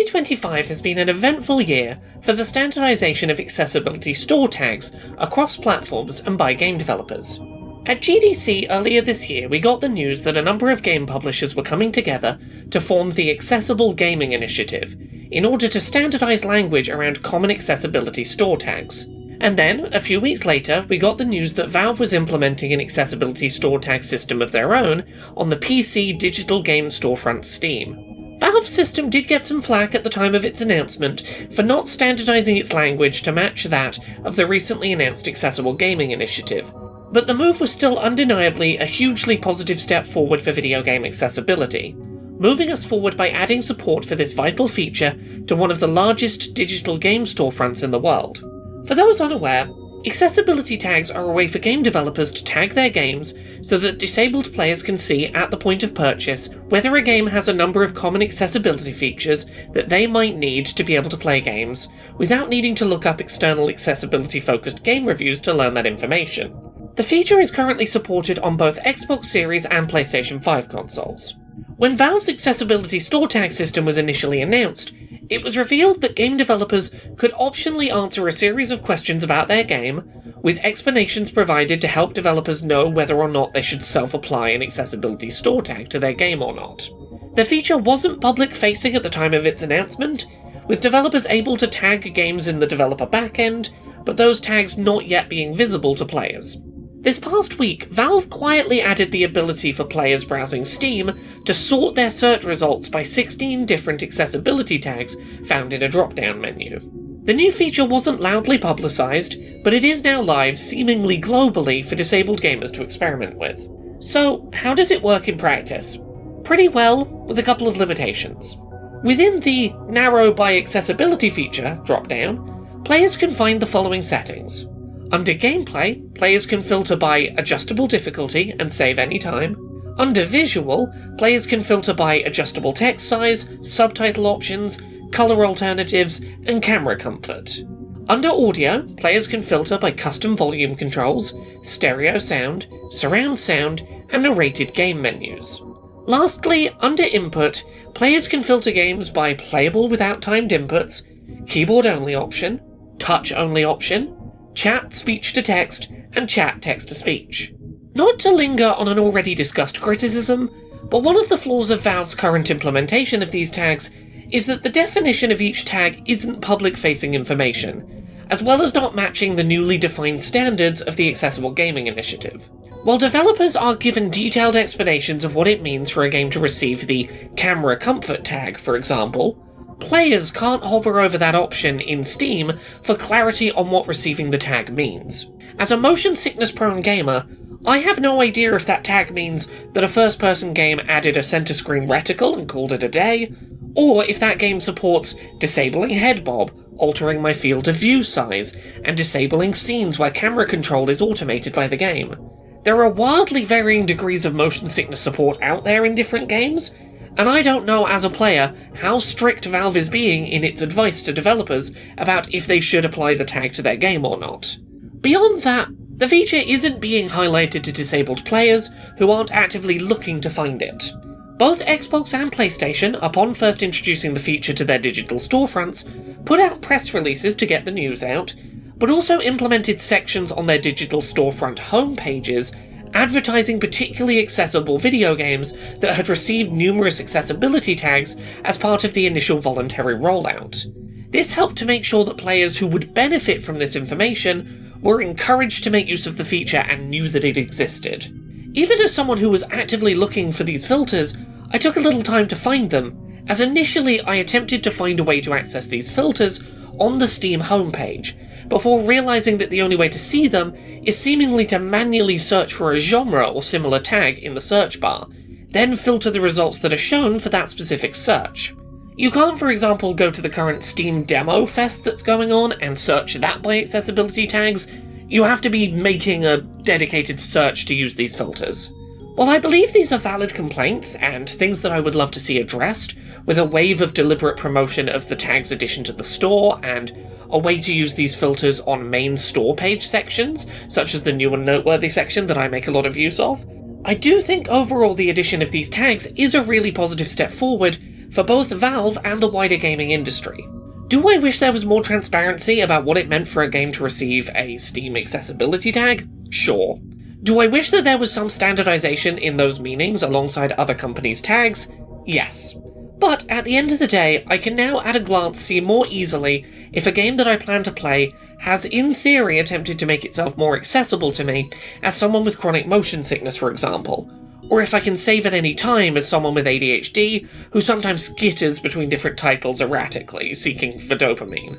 2025 has been an eventful year for the standardization of accessibility store tags across platforms and by game developers. At GDC earlier this year, we got the news that a number of game publishers were coming together to form the Accessible Gaming Initiative in order to standardize language around common accessibility store tags. And then, a few weeks later, we got the news that Valve was implementing an accessibility store tag system of their own on the PC digital game storefront Steam. Valve's system did get some flack at the time of its announcement for not standardizing its language to match that of the recently announced Accessible Gaming Initiative, but the move was still undeniably a hugely positive step forward for video game accessibility, moving us forward by adding support for this vital feature to one of the largest digital game storefronts in the world. For those unaware, accessibility tags are a way for game developers to tag their games so that disabled players can see at the point of purchase whether a game has a number of common accessibility features that they might need to be able to play games, without needing to look up external accessibility-focused game reviews to learn that information. The feature is currently supported on both Xbox Series and PlayStation 5 consoles. When Valve's accessibility store tag system was initially announced, it was revealed that game developers could optionally answer a series of questions about their game, with explanations provided to help developers know whether or not they should self-apply an accessibility store tag to their game or not. The feature wasn't public-facing at the time of its announcement, with developers able to tag games in the developer backend, but those tags not yet being visible to players. This past week, Valve quietly added the ability for players browsing Steam to sort their search results by 16 different accessibility tags found in a drop-down menu. The new feature wasn't loudly publicised, but it is now live seemingly globally for disabled gamers to experiment with. So, how does it work in practice? Pretty well, with a couple of limitations. Within the Narrow by Accessibility feature drop-down, players can find the following settings. Under Gameplay, players can filter by Adjustable Difficulty and save any time. Under Visual, players can filter by Adjustable Text Size, Subtitle Options, Colour Alternatives, and Camera Comfort. Under Audio, players can filter by Custom Volume Controls, Stereo Sound, Surround Sound, and Narrated Game Menus. Lastly, under Input, players can filter games by Playable Without Timed Inputs, Keyboard Only Option, Touch Only Option, Chat Speech-to-Text, and Chat Text-to-Speech. Not to linger on an already discussed criticism, but one of the flaws of Valve's current implementation of these tags is that the definition of each tag isn't public-facing information, as well as not matching the newly defined standards of the Accessible Gaming Initiative. While developers are given detailed explanations of what it means for a game to receive the Camera Comfort tag, for example, players can't hover over that option in Steam for clarity on what receiving the tag means. As a motion sickness-prone gamer, I have no idea if that tag means that a first-person game added a center-screen reticle and called it a day, or if that game supports disabling head bob, altering my field of view size, and disabling scenes where camera control is automated by the game. There are wildly varying degrees of motion sickness support out there in different games, and I don't know as a player how strict Valve is being in its advice to developers about if they should apply the tag to their game or not. Beyond that, the feature isn't being highlighted to disabled players who aren't actively looking to find it. Both Xbox and PlayStation, upon first introducing the feature to their digital storefronts, put out press releases to get the news out, but also implemented sections on their digital storefront homepages advertising particularly accessible video games that had received numerous accessibility tags as part of the initial voluntary rollout. This helped to make sure that players who would benefit from this information were encouraged to make use of the feature and knew that it existed. Even as someone who was actively looking for these filters, I took a little time to find them, as initially I attempted to find a way to access these filters on the Steam homepage, before realising that the only way to see them is seemingly to manually search for a genre or similar tag in the search bar, then filter the results that are shown for that specific search. You can't, for example, go to the current Steam Demo Fest that's going on and search that by accessibility tags. You have to be making a dedicated search to use these filters. While I believe these are valid complaints and things that I would love to see addressed, with a wave of deliberate promotion of the tag's addition to the store and a way to use these filters on main store page sections, such as the new and noteworthy section that I make a lot of use of, I do think overall the addition of these tags is a really positive step forward for both Valve and the wider gaming industry. Do I wish there was more transparency about what it meant for a game to receive a Steam accessibility tag? Sure. Do I wish that there was some standardization in those meanings alongside other companies' tags? Yes. But at the end of the day, I can now at a glance see more easily if a game that I plan to play has in theory attempted to make itself more accessible to me as someone with chronic motion sickness, for example, or if I can save at any time as someone with ADHD who sometimes skitters between different titles erratically, seeking for dopamine.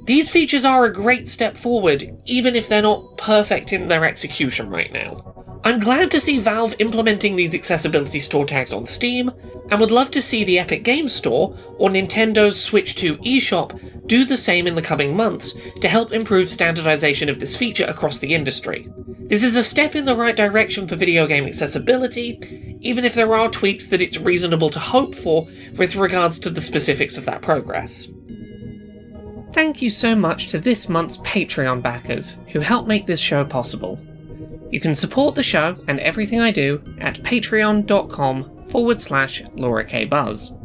These features are a great step forward, even if they're not perfect in their execution right now. I'm glad to see Valve implementing these accessibility store tags on Steam, and would love to see the Epic Games Store or Nintendo's Switch 2 eShop do the same in the coming months to help improve standardization of this feature across the industry. This is a step in the right direction for video game accessibility, even if there are tweaks that it's reasonable to hope for with regards to the specifics of that progress. Thank you so much to this month's Patreon backers who help make this show possible. You can support the show and everything I do at patreon.com/LauraKBuzz.